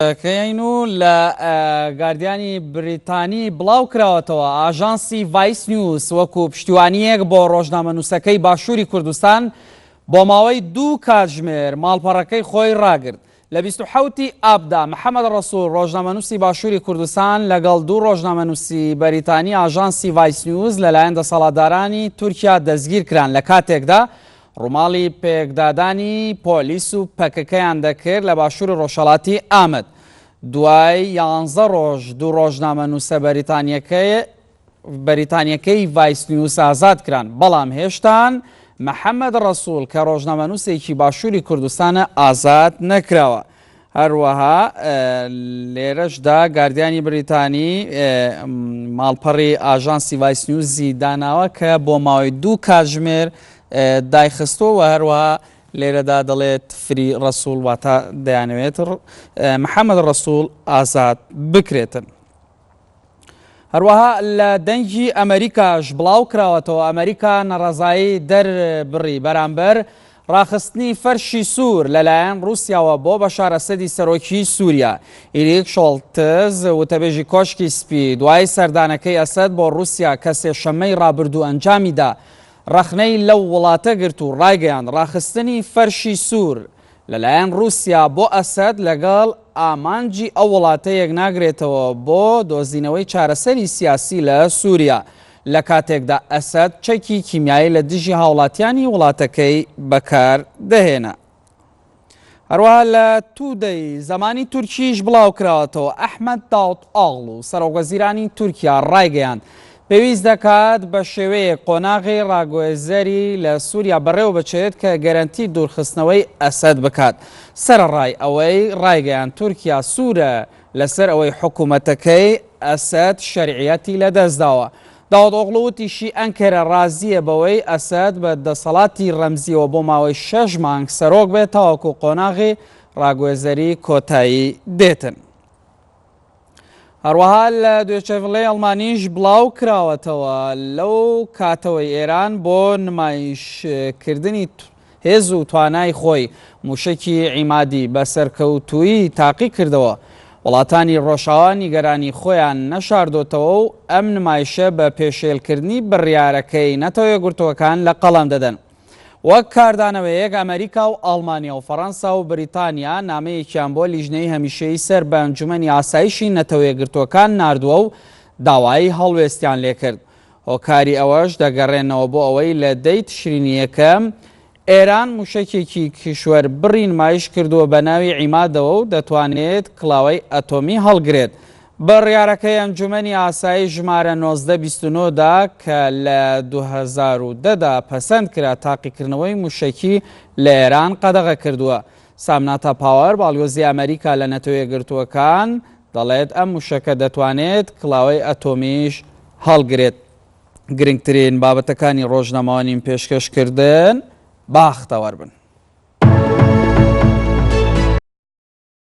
کەینو لە گاردیانی بریتانی بڵاو کراوەتەوە ئاژانسی ڤایس نیوز وەکو پشتیوانیەک بۆ ڕۆژنامە نووسەکەی باشووری کوردستان بۆ ماوەی 2 کاتژمێر ماڵپەڕەکەی خۆی ڕاگرت. لە 27 ئابدا محەممەد ڕەسوول ڕۆژنامە نووسی باشووری کوردستان لەگەڵ 2 ڕۆژنامە نووسی بەریتانی ئاژانسی ڤایس نیوز لەلایەن دەسەڵاتدارانی تورکیا دەستگیر کران لە کاتێکدا ڕووماڵی پێکدادانی پۆلیس و پەکەکەیان دەکرد لە باشووری ڕۆژهەڵاتی ئامەد. دوای 11 ڕۆژ 2 ڕۆژنامە نووسە بەریتانیەکەی ڤایس نیوز ئازاد کران، بەڵام هێشتان محەممەد ڕەسوول کە ڕۆژنامە نووسێکی باشووری کوردستانە ئازاد نەکراوە. هەروەها لێرەشدا گاردیانی بریتانی ماڵپەڕی ئاژانسی ڤایس نیوزی داناوە کە بۆ ماوەی 2 کاتژمێر دایخستۆ و هەروەها لێرەدا دەڵێت فری ڕەسوول واتە دەیانەوێت محەممەد ڕەسوول ئازاد بکرێتن. هەروەها لە دەنگی ئەمریکاش بڵاو کراوەتەوە ئەمریکا نەڕەزایی دەربڕی بەرامبەر ڕاخستنی فەرشی سوور لەلایەن رووسیاوە بۆ بەشار ئەسەدی سەرۆکی سووریا. ئیریک شۆڵتز وتەبێژی کۆشکی سپی دوای سەردانەکەی ئەسەد بۆ رووسیا کە سێشەممەی ڕابردوو ئەنجامیدا ڕەخنەی لەو وڵاتە گرت و ڕایگەیاند ڕاخستنی فەرشی سوور لەلایەن رووسیا بۆ ئەسەد لەگەڵ ئامانجی ئەو وڵاتە یەک ناگرێتەوە بۆ دۆزینەوەی چارەسەری سیاسی لە سووریا لە کاتێکدا ئەسەد چەکی کیمیایی لە دژی هاوڵاتیانی وڵاتەکەی بەکار دەهێنا. هەروەها لە تودەی زمانی تورکیش بڵاو کراوەتەوە ئەحمەد داوتئۆغڵو سەرۆکوەزیرانی تورکیا ڕایگەیاند پێویست دەکات بە شێوەیەک قۆناغی ڕاگوێزەری لە سووریا بەڕێوە بچێت کە گەرەنتی دوورخستنەوەی ئەسەد بکات. سەرەڕای ئەوەی ڕایگەیان تورکیا سوورە لەسەر ئەوەی حکوومەتەکەی ئەسەد شەرعیەتی لەدەستداوە. داوتئۆغڵو وتیشی ئەنکەرە ڕازیە بەوەی ئەسەد بە دەسەڵاتی ڕەمزیەوە بۆ ماوەی 6 مانگ سەرۆک بێت تاوەکو قۆناغی ڕاگوێزەری کۆتایی دێتن. هەروەها لە دوێچەڤڵەی ئەڵمانیش بڵاو کراوەتەوە لەو کاتەوەی ئێران بۆ نمایشکردنی هێز و توانای خۆی موشکی عیمادی بە سەرکەوتووی تاقی کردەوە. وڵاتانی ڕۆژاوا نیگەرانی خۆیان نەشاردۆتەوە و ئەم نمایشە بە پێشێلکردنی بڕیارەکەی نەتەوە یەکگرتووەکان لە قەڵام دەدەن. وەک کاردانەوەیەک ئەمریکا و ئەڵمانیا و فەڕەنسا و بریتانیا نامەیەکیان بۆ لیژنەی هەمیشەیی سەر بە ئەنجومەنی ئاسایشی نەتەوە یەکگرتووەکان ناردووە و داوای هەڵوێستیان لێکرد. هۆکاری ئەوەش دەگەڕێنەوە بۆ ئەوەی لە دەی تشرینی یەکەم ئێران موشکێکی کشوەر بڕی نمایش کردووە بە ناوی عیمادەوە و دەتوانێت کڵاوەی ئەتۆمی هەڵگرێت. بڕیارەکەی ئەنجومەنی ئاسایی ژمارە 1929دا کە لە 2010دا پەسەند کرا تاقیکردنەوەی موشکی لە ئێران قەدەغە کردووە. سامناتە پاوەر باڵیۆزی ئەمریکا لە نەتەوە یەکگرتووەکان دەڵێت ئەم موشکە دەتوانێت کڵاوەی ئەتۆمیش هەڵگرێت. گرنگترین بابەتەکانی ڕۆژنامەوانی پێشکەشکردن باختەوەربن.